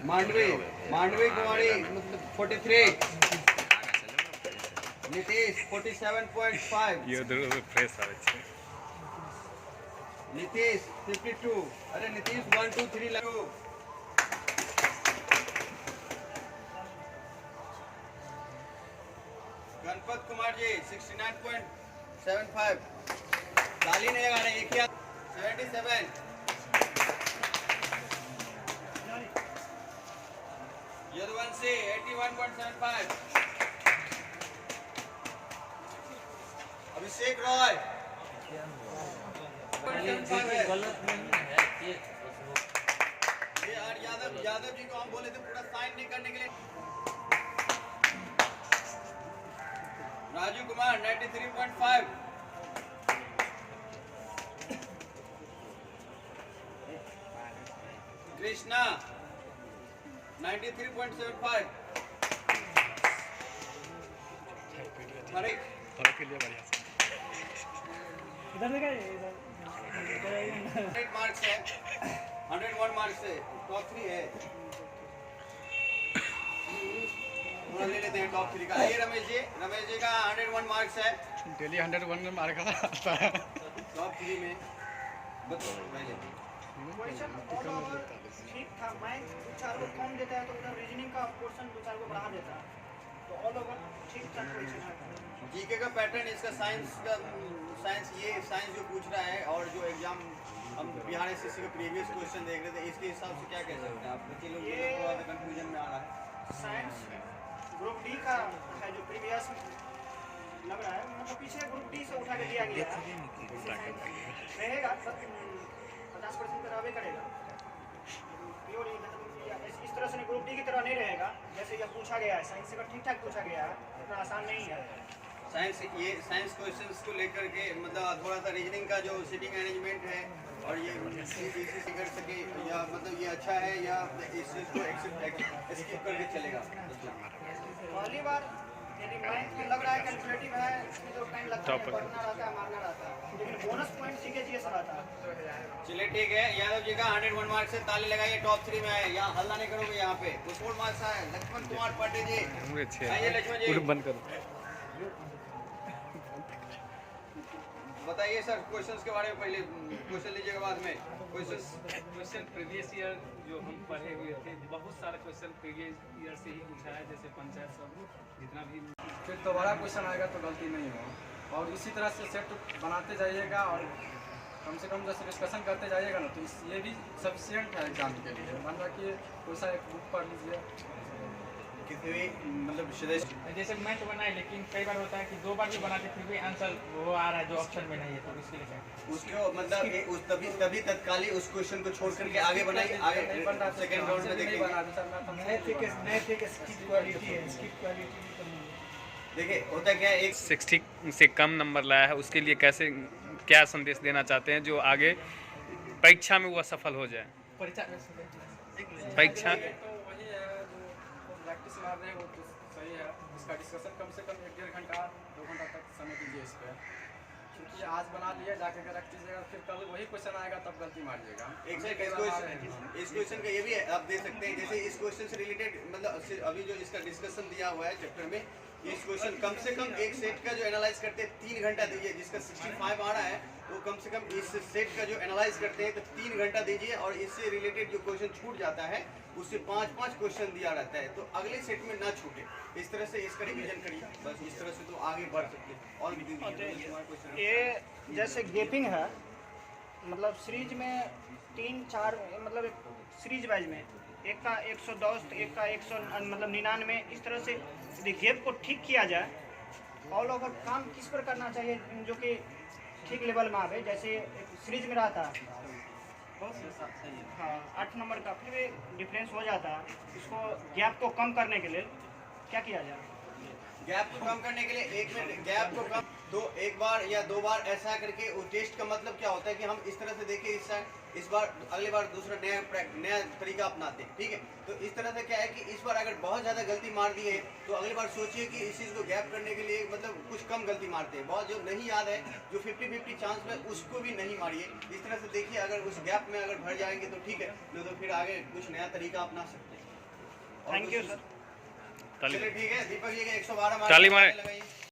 मांडवी मांडवी कुमारी 43, नीतीश 47.5, ये उधर फ्रेश આવે છે नीतीश 52, अरे नीतीश 1 2 3 लगो। गणपत कुमार जी 69.75, ताली नहीं लगा रहे, एक ही 77, यदुवंशी 81.75, अभिषेक रॉय गलत नहीं है ये यार, यादव जी को हम बोले थे पूरा साइन नहीं करने के लिए। राजू कुमार 93.5, कृष्णा 93.75, थोड़े के लिए बढ़िया से इधर देखा 100 मार्क्स है, 101 मार्क्स है, टॉप 3 है। थोड़ा ले लेते हैं टॉप 3 का। ये रमेश जी का 101 मार्क्स है, डेली 101 में मार्क आता है टॉप 3 में। बताओ पहले क्वेश्चन ऑल ओवर ठीक था। मैथ दो चार को कम देता है तो उधर रीजनिंग का पोर्शन दो चार को बढ़ा देता है, तो ऑल ओवर ठीक ठाक क्वेश्चन है। जीके का पैटर्न इसका साइंस जो पूछ रहा है, और जो एग्जाम हम बिहार एसएससी का प्रीवियस क्वेश्चन देख रहे थे, इसके हिसाब से क्या कह सकते हैं आप? बच्चे लोग ये थोड़ा सा कंफ्यूजन में आ रहा है। साइंस ग्रुप डी का है जो प्रीवियस लग रहा है, मतलब पीछे ग्रुप डी से उठा के दिया गया है, रहेगा 50% तो रहबे करेगा। प्योर इस तरह से ग्रुप डी की तरह नहीं रहेगा जैसे यह पूछा गया है। साइंस का ठीक ठाक पूछा गया है, इतना आसान नहीं है। साइंस क्वेश्चंस को लेकर के मतलब थोड़ा सा रीजनिंग का जो सीटिंग अरेंजमेंट है, और ये इसी से कर सके, या मतलब ये अच्छा है या इस चीज़ को स्किप करके चलेगा। पहली बार यदि मैथ में लग रहा है कैलकुलेटिव है, इसमें जो टाइम लगता है पढ़ना रहता है, मारना रहता है, लेकिन बोनस पॉइंट जीके जीएस रहता है। चलिए ठीक है, यादव जी का 101 मार्क्स है, ताली लगाइए, टॉप 3 में आए। यहाँ हल्ला नहीं करोगे, यहाँ पे कुछ और मार्क्स आए। लक्ष्मण कुमार पांडे जी, आइए लक्ष्मण जी, बंद करो। बताइए सर क्वेश्चंस के बारे में। पहले क्वेश्चन लीजिएगा, बाद में क्वेश्चन प्रीवियस ईयर जो हम पढ़े हुए थे, बहुत सारा क्वेश्चन प्रीवियस ईयर से ही पूछा है, जैसे पंचायत सब जितना भी। फिर दोबारा क्वेश्चन आएगा तो गलती नहीं हो, और इसी तरह से सेट बनाते जाइएगा, और कम से कम जैसे डिस्कशन करते जाइएगा ना, तो ये भी सफिशिएंट है एग्जाम के लिए। मान लो कि कोई सा एक बुक पढ़ लीजिए, किसी भी मतलब जैसे मैथ बनाए, लेकिन कई बार होता है कि 2 बार भी बनाते फिर भी आंसर वो आ रहा है जो ऑप्शन में नहीं है, तो इसके लिए क्या उसको मतलब तभी तत्काली उस क्वेश्चन को छोड़ करके आगे बनाएंगे, आगे नहीं बन रहा था, सेकंड राउंड में नहीं देखेंगे। बना सर मैं देखिए होता क्या है, एक 60 से कम नंबर लाया है, उसके लिए कैसे क्या संदेश देना चाहते हैं जो आगे परीक्षा में वह सफल हो जाए? परीक्षा तो वही है जो प्रैक्टिस मार रहे हैं वो तो सही है। इसका डिस्कशन कम से कम 1-1.5 घंटा 2 घंटा तक समय दीजिए इस पर, क्योंकि आज बना लिए जाके अगर रख दीजिएगा, फिर कल वही क्वेश्चन आएगा तब गलती मारिएगा। इस क्वेश्चन का ये भी आप दे सकते हैं, जैसे इस क्वेश्चन से रिलेटेड मतलब अभी जो इसका डिस्कशन दिया हुआ है चैप्टर में, इस क्वेश्चन कम से कम एक सेट का जो एनालाइज करते हैं 3 घंटा दीजिए। जिसका 65 आ रहा है तो कम से कम इस सेट का जो एनालाइज करते हैं तो 3 घंटा दीजिए, और इससे रिलेटेड जो क्वेश्चन छूट जाता है उससे 5-5 क्वेश्चन दिया रहता है, तो अगले सेट में ना छूटे। इस तरह से इसका रिवीजन करिए, बस इस तरह से तो आगे बढ़ सकते हैं। और भी ये जैसे गेपिंग है, मतलब सीरीज में 3-4 मतलब सीरीज वाइज में एक का 110 तो एक का 100 मतलब 99, इस तरह से यदि गेप को ठीक किया जाए, ऑल ओवर काम किस पर करना चाहिए जो कि ठीक लेवल में आवे। जैसे एक सीरीज में रहता है हाँ 8 नंबर का, फिर भी डिफरेंस हो जाता है, इसको गैप को कम करने के लिए क्या किया जाए? गैप को कम करने के लिए गैप को कम तो 1 बार या 2 बार ऐसा करके वो टेस्ट का मतलब क्या होता है कि हम इस तरह से देखें, इस बार अगली बार दूसरा नया तरीका अपनाते हैं, ठीक है। तो इस तरह से क्या है कि इस बार अगर बहुत ज़्यादा गलती मार दी है तो अगली बार सोचिए कि इस चीज़ को गैप करने के लिए मतलब कुछ कम गलती मारते हैं। बहुत जो नहीं याद है, जो 50-50 चांस में, उसको भी नहीं मारिए। इस तरह से देखिए, अगर उस गैप में अगर भर जाएंगे तो ठीक है, नहीं तो फिर आगे कुछ नया तरीका अपना सकते हैं। Thank you sir. ताली चलिए ठीक है दीपक जी के 112 ताली मारे। लगाइए।